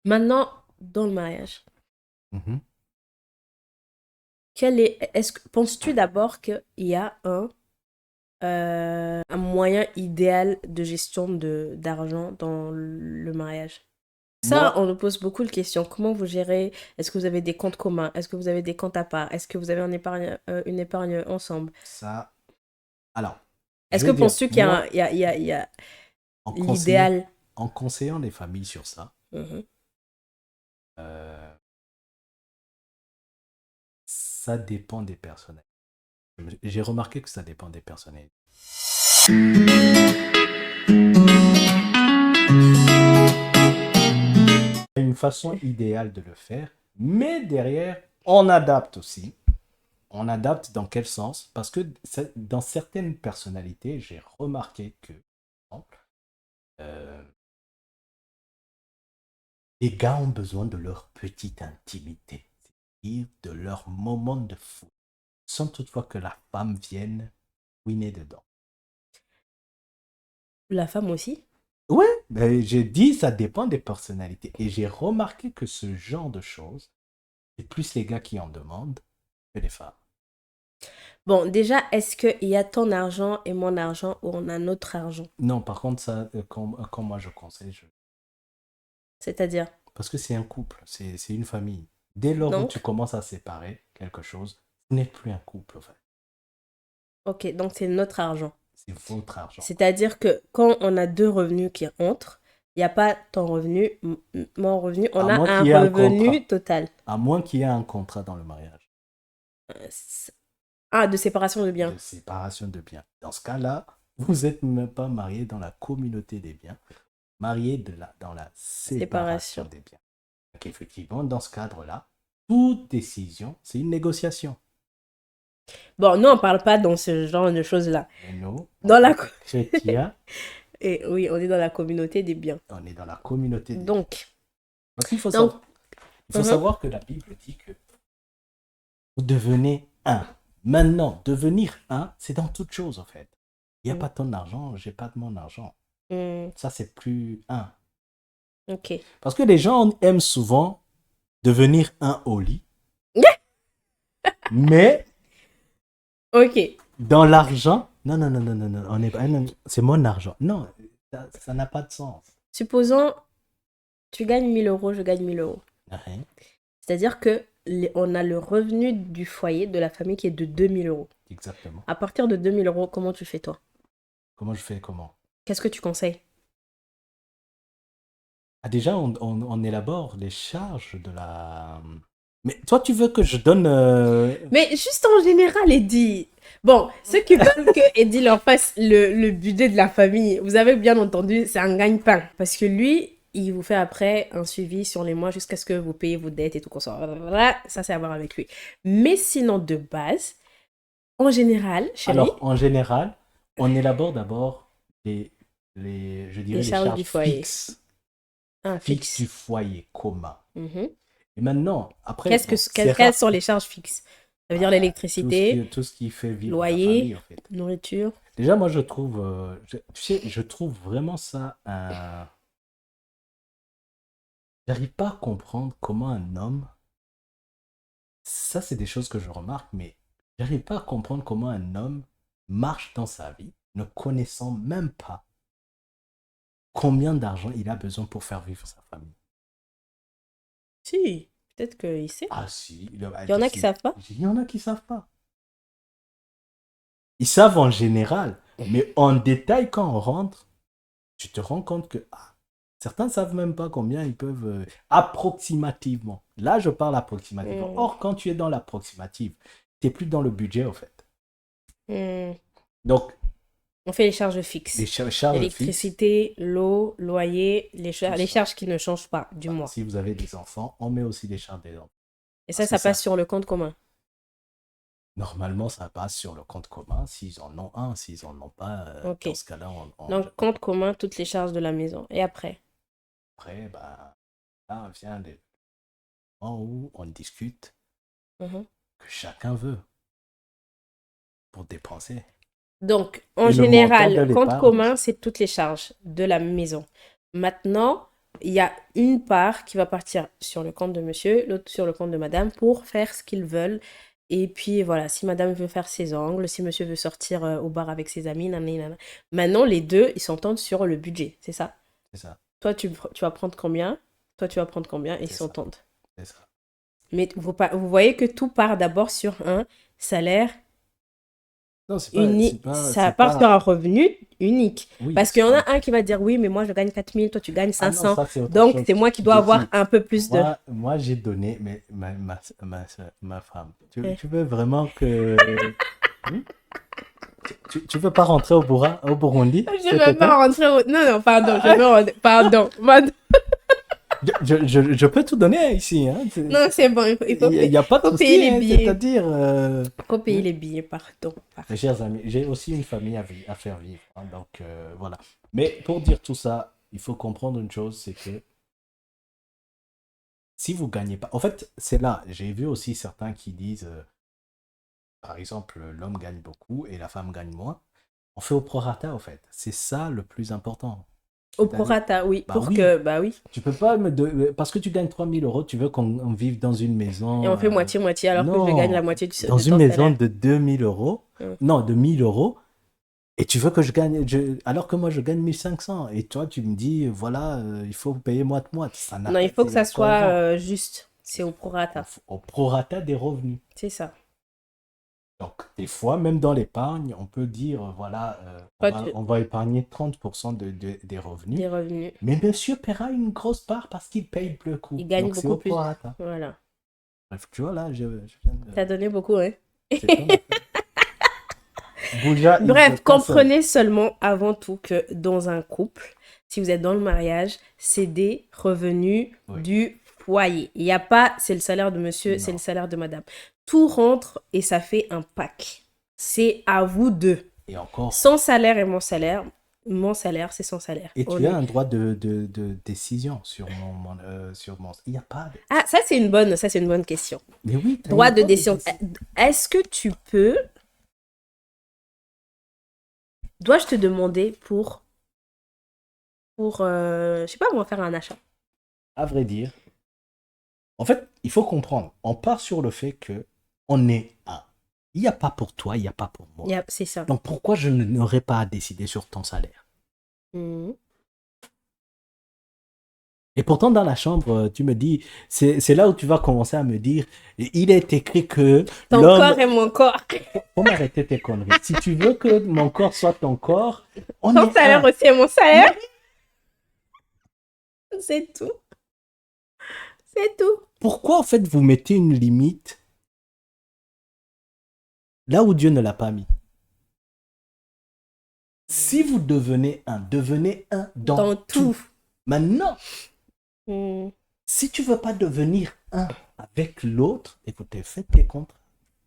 Maintenant, dans le mariage, Mhm. penses-tu d'abord qu'il y a un moyen idéal de gestion d'argent dans le mariage? Ça, Moi, on nous pose beaucoup de questions. Comment vous gérez? Est-ce que vous avez des comptes communs? Est-ce que vous avez des comptes à part? Est-ce que vous avez une épargne ensemble? ça, alors, Est-ce je que vais dire, penses-tu qu'il y a, moi, il y a en conseillant, l'idéal? en conseillant les familles sur ça, Mhm. euh, ça dépend des personnalités. J'ai remarqué que ça dépend des personnalités. Il y a une façon idéale de le faire, mais derrière, on adapte aussi. On adapte dans quel sens? Parce que dans certaines personnalités, j'ai remarqué que, par exemple, euh, les gars ont besoin de leur petite intimité, c'est-à-dire de leur moment de fou, sans toutefois que la femme vienne couiner dedans. La femme aussi? Ouais, mais j'ai dit ça dépend des personnalités. Et j'ai remarqué que ce genre de choses, c'est plus les gars qui en demandent que les femmes. Bon, déjà, est-ce qu'il y a ton argent et mon argent ou on a notre argent? Non, par contre, ça, quand moi je conseille, C'est-à-dire, parce que c'est un couple, c'est une famille. Dès lors où tu donc, commences à séparer quelque chose, vous n'êtes plus un couple, en fait. ok, donc c'est notre argent. C'est votre argent. C'est-à-dire que quand on a deux revenus qui entrent, il n'y a pas ton revenu, mon revenu, À on a moins un qu'il y ait un revenu contrat. total. À moins qu'il y ait un contrat dans le mariage Ah, de séparation de biens. de séparation de biens. Dans ce cas-là, vous n'êtes même pas marié dans la communauté des biens, marié dans la séparation Séparation. des biens. Donc effectivement, dans ce cadre-là, toute décision, c'est une négociation. Bon, nous, on parle pas dans ce genre de choses-là. Mais nous, en Dans la... tant que chrétiens, Et oui, on est dans la communauté des biens. on est dans la communauté des biens. Donc, Parce qu'il faut donc, savoir, il faut mhm, savoir que la Bible dit que vous devenez un. Maintenant, devenir un, c'est dans toute chose, en fait. Il n'y a mhm, pas ton argent, j'ai pas de mon argent. mhm, Ça, c'est plus un. ok. Parce que les gens aiment souvent devenir un au lit, mais Ok. dans l'argent, non, non, non, non, non, non, on est pas, non, c'est mon argent. Non, ça n'a pas de sens. Supposons, tu gagnes 1 000 euros, je gagne 1 000 euros. Hein. C'est-à-dire que on a le revenu du foyer, de la famille qui est de 2 000 euros. Exactement. À partir de 2 000 euros, comment tu fais toi? Comment je fais comment? Qu'est-ce que tu conseilles? Ah, déjà, on élabore les charges de la. Mais toi, tu veux que je donne. Mais juste en général, Eddie. Bon, ceux qui veulent que Eddie leur fasse le budget de la famille, vous avez bien entendu, c'est un gagne-pain. Parce que lui, il vous fait après un suivi sur les mois jusqu'à ce que vous payez vos dettes et tout. Ça, c'est à voir avec lui. Mais sinon, de base, en général, chérie, Alors, en général, on élabore d'abord je les dirais, les charges charges du foyer. fixes, Un fixes du fixe. foyer commun. Mhm. Et maintenant, après, bon, c'est Quelles rare. sont les charges fixes? Ça veut dire Bah, l'électricité, tout ce qui fait vivre la loyer, famille, en fait. nourriture. Déjà, moi, je trouve, tu sais, je trouve vraiment ça j'arrive pas à comprendre comment un homme, ça, c'est des choses que je remarque, mais j'arrive pas à comprendre comment un homme marche dans sa vie, ne connaissant même pas combien d'argent il a besoin pour faire vivre sa famille. Si, peut-être qu'il sait. Ah si, Il y en a qui savent pas. il y en a qui savent pas. Ils savent en général, mais en détail, quand on rentre, tu te rends compte que certains ne savent même pas combien ils peuvent approximativement. Là, je parle approximativement. Hmm, Or, quand tu es dans l'approximative, tu n'es plus dans le budget, en fait. hmm. Donc, On fait les charges fixes. charges fixes, L'électricité, l'eau, loyer, tout les ça. charges qui ne changent pas du Voilà. mois. Si vous avez des enfants, on met aussi les charges des enfants. Et Parce que ça passe ça, sur le compte commun. normalement, ça passe sur le compte commun s'ils en ont un. S'ils en ont pas, Ok. dans ce cas-là, Donc, compte commun, toutes les charges de la maison. Et après? après, bah, là vient le moment où on discute Mhm. que chacun veut pour dépenser. Donc, en Et le montant de général, compte l'épargne commun, aussi. c'est toutes les charges de la maison. Maintenant, il y a une part qui va partir sur le compte de monsieur, l'autre sur le compte de madame pour faire ce qu'ils veulent. Et puis voilà, si madame veut faire ses ongles, si monsieur veut sortir au bar avec ses amis, nanani, nanana. Maintenant, les deux, ils s'entendent sur le budget, c'est ça? C'est ça, Toi, tu vas prendre combien? Toi, tu vas prendre combien? Et ils c'est ça, s'entendent. c'est ça. Mais vous voyez que tout part d'abord sur un salaire Non, c'est pas, unique. c'est pas, Ça c'est part sur pas. un revenu unique. Oui, Parce qu'il c'est y en pas. a un qui va dire oui, mais moi je gagne 4 000, toi tu gagnes Ah non, 500. ça c'est autre Donc chose. c'est moi qui dois avoir Jessie, un peu plus de. moi j'ai donné mais ma femme. Eh. Tu veux vraiment que. Hmm? Tu veux pas rentrer au Burundi Je cet veux été? pas rentrer au... Non, non, pardon, je veux rentrer... Pardon. Je peux tout donner ici. Hein. Non, c'est bon, Il n'y a pas de faut payer souci. les Hein. billets. C'est-à-dire. Faut payer Hmm? les billets, pardon. Mes Pardon. chers amis, j'ai aussi une famille à faire vivre. Hein, donc voilà. Mais pour dire tout ça, il faut comprendre une chose, c'est que si vous gagnez pas. En fait, c'est là. J'ai vu aussi certains qui disent, par exemple, l'homme gagne beaucoup et la femme gagne moins. On fait au prorata, en fait. C'est ça le plus important. Au C'est-à-dire, prorata, oui. bah Pour oui, que... Bah oui. tu peux pas parce que tu gagnes 3000 euros, tu veux qu'on vive dans une Et maison. on fait moitié-moitié alors que je gagne la Non, moitié dans de une ton maison salaire. de 2000 euros. Mm. Non, de 1000 euros. Et tu veux que je gagne, alors que moi je gagne 1500. Et toi, tu me dis, voilà, il faut payer moite-moite. Ça n'a Non, pas, il faut que c'est ça soit incohérent. juste. C'est au prorata. Au prorata des revenus. C'est ça. Donc, des fois, même dans l'épargne, on peut dire, voilà, Toi, tu... on va épargner 30% des des revenus, revenus. mais monsieur paiera une grosse part parce qu'il paye le coup. Il gagne Donc, c'est beaucoup au plus. prorata. Voilà. Bref, tu vois, là, je viens de... T'as donné beaucoup, hein? C'est comme ça. Bouja is the Bref, person. comprenez seulement avant tout que dans un couple, si vous êtes dans le mariage, c'est des revenus Oui. du foyer. Il n'y a pas, c'est le salaire de monsieur, c'est Non. le salaire de madame. Tout rentre et ça fait un pack. C'est à vous deux. Et encore, Son salaire et mon salaire, c'est son salaire. et On tu as est... un droit de décision sur sur mon... Il n'y a pas de... Ah, ça c'est une bonne question. Mais oui, tu as Droit une de droit décision. Est-ce que tu peux, dois-je te demander je sais pas, moi, faire un achat? À vrai dire, en fait, il faut comprendre. On part sur le fait que on est un. Il n'y a pas pour toi, il n'y a pas pour moi. C'est ça. Donc pourquoi je n'aurais pas à décider sur ton salaire? Mhm. Et pourtant, dans la chambre, tu me dis, c'est là où tu vas commencer à me dire, il est écrit que Ton l'homme... corps est mon corps. Faut m'arrêter tes conneries. Si tu veux que mon corps soit ton corps, on Ton est salaire un. aussi est mon salaire. C'est tout. C'est tout. Pourquoi, en fait, vous mettez une limite là où Dieu ne l'a pas mis? Si vous devenez un dans Dans tout. tout. Maintenant, Mhm. si tu veux pas devenir un avec l'autre, écoutez, faites tes contrats.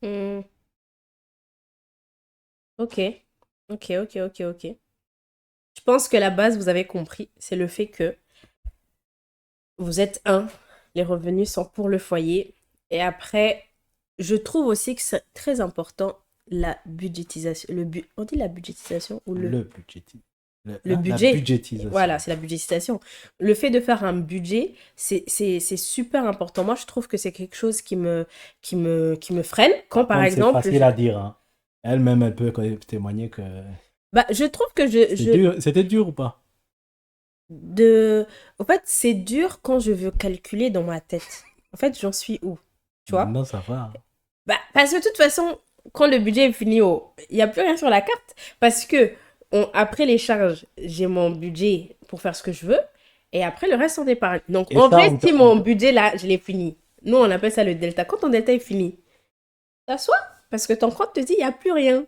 Mhm. Ok. Ok, ok, ok, ok. Je pense que la base, vous avez compris, c'est le fait que vous êtes un. Les revenus sont pour le foyer. Et après, je trouve aussi que c'est très important la budgétisation. On dit la budgétisation ou Le budget. le La budget? budgétisation. Voilà, c'est la budgétisation. Le fait de faire un budget, c'est super important. Moi, je trouve que c'est quelque chose qui me freine. Quand, par Par contre, c'est exemple, facile à dire. Hein. Elle-même, elle peut témoigner que bah, je trouve que c'était dur ou pas? En fait, c'est dur quand je veux calculer dans ma tête. En fait, j'en suis où? Tu vois? Non, ça va. Bah, parce que de toute façon, quand le budget est fini, il n'y a plus rien sur la carte. Parce que après les charges, j'ai mon budget pour faire ce que je veux. Et après, le reste, on épargne. Donc, Et en ça, vrai, si mon budget, là, je l'ai fini. Nous, on appelle ça le delta. Quand ton delta est fini, t'assois. Parce que ton compte te dit, il n'y a plus rien.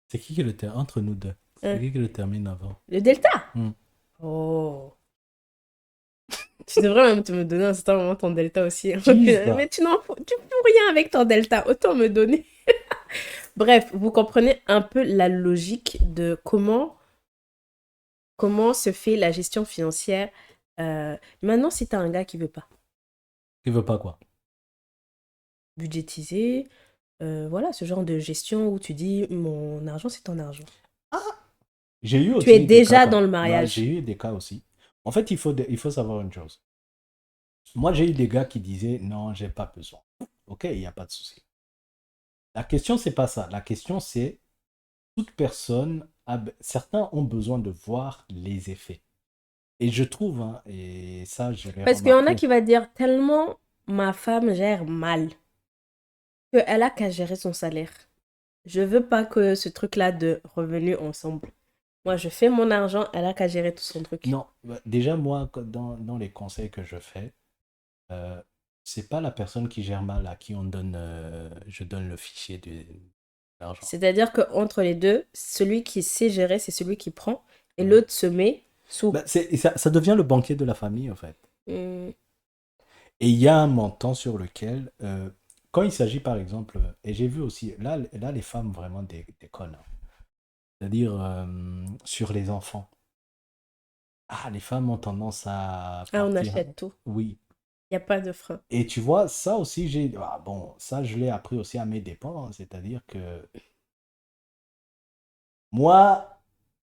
c'est qui le termine entre nous deux? Hein. C'est qui le termine avant? Le delta? Hmm. Oh. Tu devrais même te me donner un certain moment ton delta aussi. Hein. Jeez, Mais tu fous rien avec ton delta. Autant me donner. Bref, vous comprenez un peu la logique de comment se fait la gestion financière. Maintenant, si t'as un gars qui veut pas Qui veut pas quoi? budgétiser, voilà, ce genre de gestion où tu dis mon argent, c'est ton argent. J'ai eu Tu es aussi des cas déjà comme... dans le Non, j'ai mariage. eu des cas aussi. En fait, il faut savoir une chose. Moi, j'ai eu des gars qui disaient non, j'ai pas besoin. Ok, il n'y a pas de souci. La question, c'est pas ça. La question, c'est toute personne, certains ont besoin de voir les effets. Et je trouve, hein, et ça, je l'ai Parce qu'il y en a remarqué. qui va dire tellement ma femme gère mal qu'elle a qu'à gérer son salaire. Je veux pas que ce truc-là de revenus ensemble. Moi, je fais mon argent, elle a qu'à gérer tout son truc. Non, déjà, moi, dans les conseils que je fais, euh, c'est pas la personne qui gère mal à qui je donne le fichier de l'argent. C'est-à-dire qu'entre les deux, celui qui sait gérer, c'est celui qui prend, et Ouais. l'autre se met sous. Ben, ça devient le banquier de la famille, en fait. Hmm. Et il y a un montant sur lequel, quand il s'agit par exemple, et j'ai vu aussi, là les femmes vraiment déconnent, hein. C'est-à-dire sur les enfants. Ah, les femmes ont tendance à Ah, on partir. achète tout. Oui. Il n'y a pas de frein. Et tu vois, ça aussi, ah, bon, ça, je l'ai appris aussi à mes dépens, hein. C'est-à-dire que moi,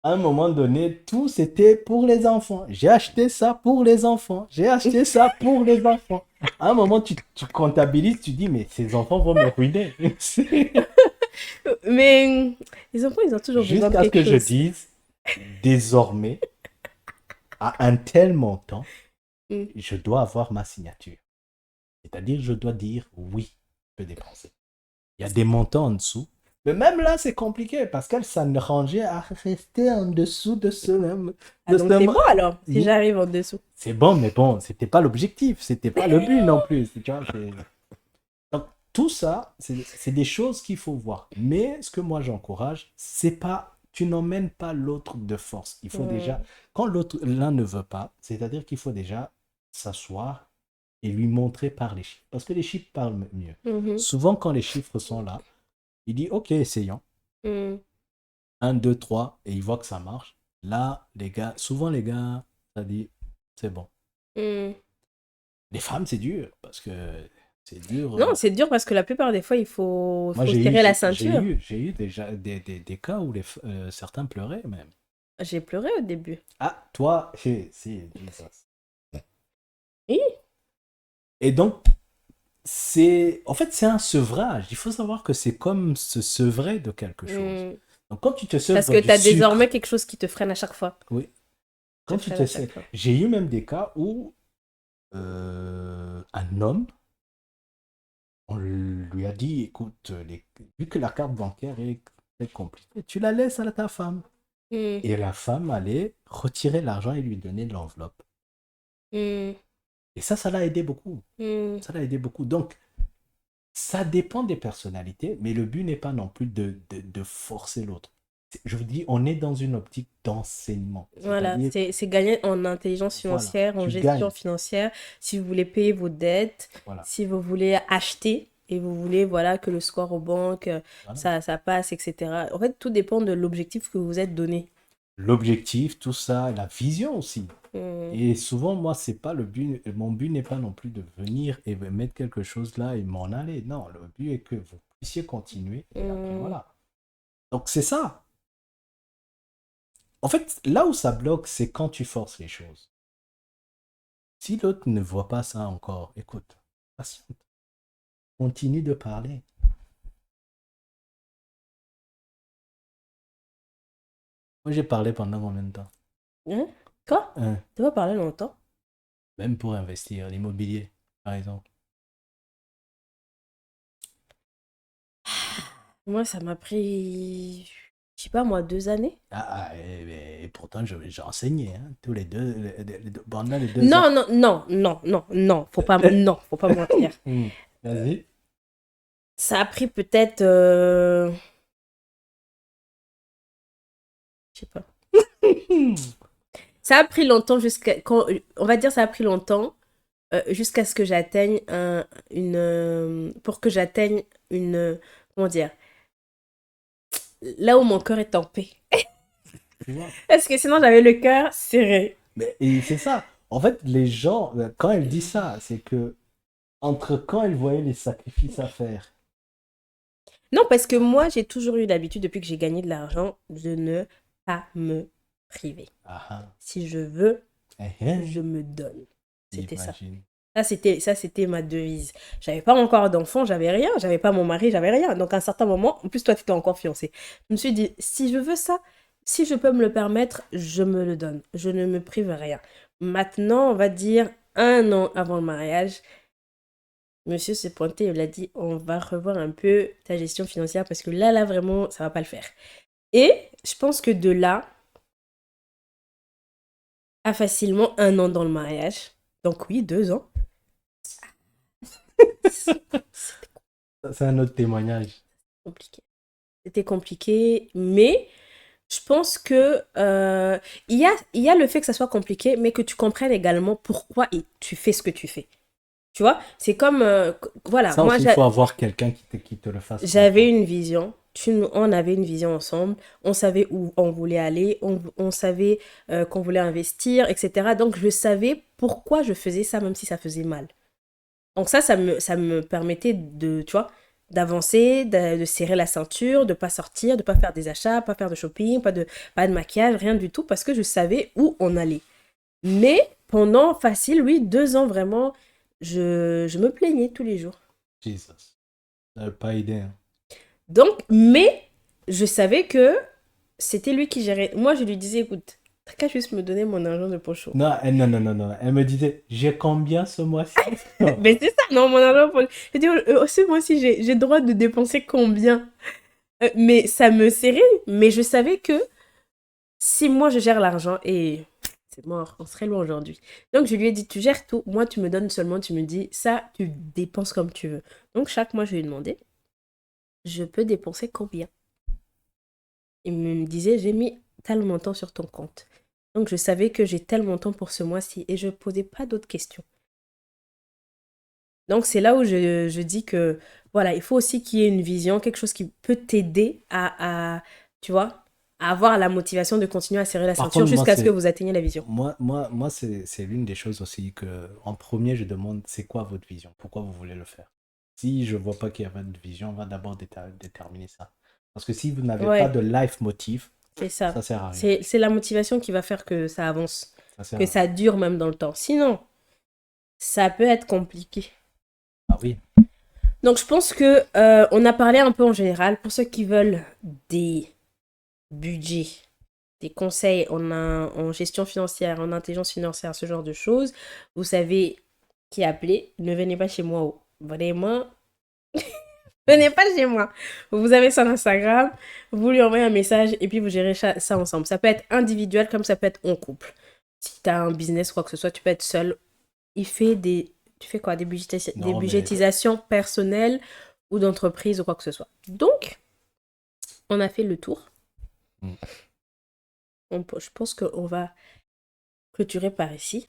à un moment donné, tout c'était pour les enfants. J'ai acheté ça pour les enfants. J'ai acheté ça pour les enfants. À un moment, tu comptabilises, tu dis, mais ces enfants vont me ruiner. Mais les enfants, ils ont toujours besoin de Jusqu'à ce quelque que je chose. dise, désormais, à un tel montant, Hmm. je dois avoir ma signature. C'est-à-dire, je dois dire, oui, je peux dépenser. Il y a des montants en dessous. Mais même là, c'est compliqué parce qu'elle s'arrangeait à rester en dessous de ce même. Ah, De donc c'est bon alors, si Oui. j'arrive en dessous. C'est bon, mais bon, c'était pas l'objectif, c'était pas le but non plus. Tu vois, donc, tout ça, c'est des choses qu'il faut voir. Mais ce que moi j'encourage, c'est pas, tu n'emmènes pas l'autre de force. Il faut déjà, Hmm. quand l'un ne veut pas, c'est-à-dire qu'il faut déjà s'asseoir et lui montrer par les chiffres. Parce que les chiffres parlent mieux. Mhm. Souvent, quand les chiffres sont là, il dit, OK, essayons. Hmm. Un, 2, 3, et il voit que ça marche. Là, souvent les gars, ça dit, c'est bon. Hmm. Les femmes, c'est dur, parce que c'est dur. Non, c'est dur parce que la plupart des fois, Moi, faut serrer la ceinture. j'ai eu déjà des cas où certains pleuraient même. J'ai pleuré au début. Ah, toi, si, Jesus. Oui. Et donc, en fait, c'est un sevrage. Il faut savoir que c'est comme se sevrer de quelque chose. Hmm. Donc, quand tu te Parce sevres que du tu as désormais sucre, quelque chose qui te freine à chaque fois. oui, Te quand tu freine te à sais, chaque fois. j'ai eu même des cas où un homme, on lui a dit, écoute, vu que la carte bancaire est compliquée, tu la laisses à ta femme. Hmm. Et la femme allait retirer l'argent et lui donner l'enveloppe. Hmm. Et ça l'a aidé beaucoup. Hmm. Ça l'a aidé beaucoup. Donc, ça dépend des personnalités, mais le but n'est pas non plus de forcer l'autre. Je vous dis, on est dans une optique d'enseignement. Voilà, C'est-à-dire, c'est gagner en intelligence voilà, financière, en tu gestion gagnes. financière. Si vous voulez payer vos dettes, Voilà, si vous voulez acheter et vous voulez voilà que le score aux banques, voilà. ça passe, etc. En fait, tout dépend de l'objectif que vous vous êtes donné. L'objectif, tout ça, la vision aussi. Hmm. Et souvent, moi, c'est pas le but. Mon but n'est pas non plus de venir et de mettre quelque chose là et m'en aller. Non, le but est que vous puissiez continuer. Et après, Hmm. voilà. Donc, c'est ça. En fait, là où ça bloque, c'est quand tu forces les choses. Si l'autre ne voit pas ça encore, écoute, patiente, continue de parler. Moi, j'ai parlé pendant combien de temps? Hein? Quoi? Hein, Tu vas parler longtemps? même pour investir, l'immobilier, par exemple. Moi, ça m'a pris, je sais pas moi, 2 années. Et pourtant, j'ai enseigné, hein, tous les deux, pendant les 2 ans. Non, non, non, non, non, non, non, faut pas mentir. Vas-y. Ça a pris peut-être, je sais pas. Ça a pris longtemps on va dire ça a pris longtemps jusqu'à ce que j'atteigne pour que j'atteigne comment dire, là où mon cœur est en paix. Tu vois. Parce que sinon j'avais le cœur serré. Mais, et c'est ça. En fait, les gens, quand elle dit ça, c'est que entre quand elle voyait les sacrifices à faire. Non, parce que moi j'ai toujours eu l'habitude depuis que j'ai gagné de l'argent de ne pas me priver. Ah, ah. Si je veux, je me donne. C'était ça. Imagine. Ça, c'était ma devise. J'avais pas encore d'enfant, j'avais rien. J'avais pas mon mari, j'avais rien. Donc, à un certain moment, en plus, toi, tu étais encore fiancée. Je me suis dit, si je veux ça, si je peux me le permettre, je me le donne. Je ne me prive rien. Maintenant, on va dire 1 an avant le mariage, monsieur s'est pointé, il a dit, on va revoir un peu ta gestion financière parce que là, vraiment, ça va pas le faire. Et je pense que de là à facilement 1 an dans le mariage, donc oui, 2 ans, C'est un autre témoignage. compliqué. C'était compliqué, mais je pense que il y a le fait que ça soit compliqué, mais que tu comprennes également pourquoi tu fais ce que tu fais. Tu vois, c'est comme, voilà, Ça moi aussi, il faut avoir quelqu'un qui te le fasse j'avais comprendre. une vision, on avait une vision ensemble, on savait où on voulait aller, on savait qu'on voulait investir, etc. Donc je savais pourquoi je faisais ça, même si ça faisait mal. Donc ça me permettait de, tu vois, d'avancer, de serrer la ceinture, de pas sortir, de pas faire des achats, pas faire de shopping, pas de maquillage, rien du tout, parce que je savais où on allait. Mais pendant facile, oui, 2 ans vraiment, je me plaignais tous les jours. Jesus. Ça n'a pas aidé. Hein. Donc, mais je savais que c'était lui qui gérait. Moi, je lui disais, écoute, t'as qu'à juste me donner mon argent de poche. Non, non, non, non, non. Elle me disait, j'ai combien ce mois-ci? Mais c'est ça, non, mon argent de poche. Je dis, aussi, moi aussi, j'ai le droit de dépenser combien. Mais ça me serrait. Mais je savais que si moi, je gère l'argent, et c'est mort, on serait loin aujourd'hui. Donc, je lui ai dit, tu gères tout. Moi, tu me donnes seulement, tu me dis, ça, tu dépenses comme tu veux. Donc, chaque mois, je lui ai demandé, je peux dépenser combien? Il me disait, j'ai mis tel montant sur ton compte. Donc, je savais que j'ai tel montant pour ce mois-ci et je ne posais pas d'autres questions. Donc, c'est là où je dis que, voilà, il faut aussi qu'il y ait une vision, quelque chose qui peut t'aider tu vois, à avoir la motivation de continuer à serrer la Par ceinture contre, jusqu'à ce que vous atteigniez la vision. moi c'est l'une des choses aussi que, en premier, je demande, c'est quoi votre vision? Pourquoi vous voulez le faire? Si je vois pas qu'il y a votre vision, on va d'abord déterminer ça. Parce que si vous n'avez pas Ouais, de life motif, c'est ça. ça sert à rien. C'est la motivation qui va faire que ça avance, Ça sert que à rien. ça dure même dans le temps. Sinon, ça peut être compliqué. Ah oui. Donc, je pense que on a parlé un peu en général pour ceux qui veulent des budgets, des conseils en gestion financière, en intelligence financière, ce genre de choses. Vous savez qui appeler. Ne venez pas chez moi. Vraiment, venez pas chez moi. Vous avez son Instagram, vous lui envoyez un message et puis vous gérez ça ensemble. Ça peut être individuel comme ça peut être en couple. Si tu as un business, quoi que ce soit, tu peux être seul. Il fait des... Tu fais quoi? Des Non, mais budgétisations personnelles ou d'entreprise ou quoi que ce soit. Donc, on a fait le tour. mm. Je pense qu'on va clôturer par ici.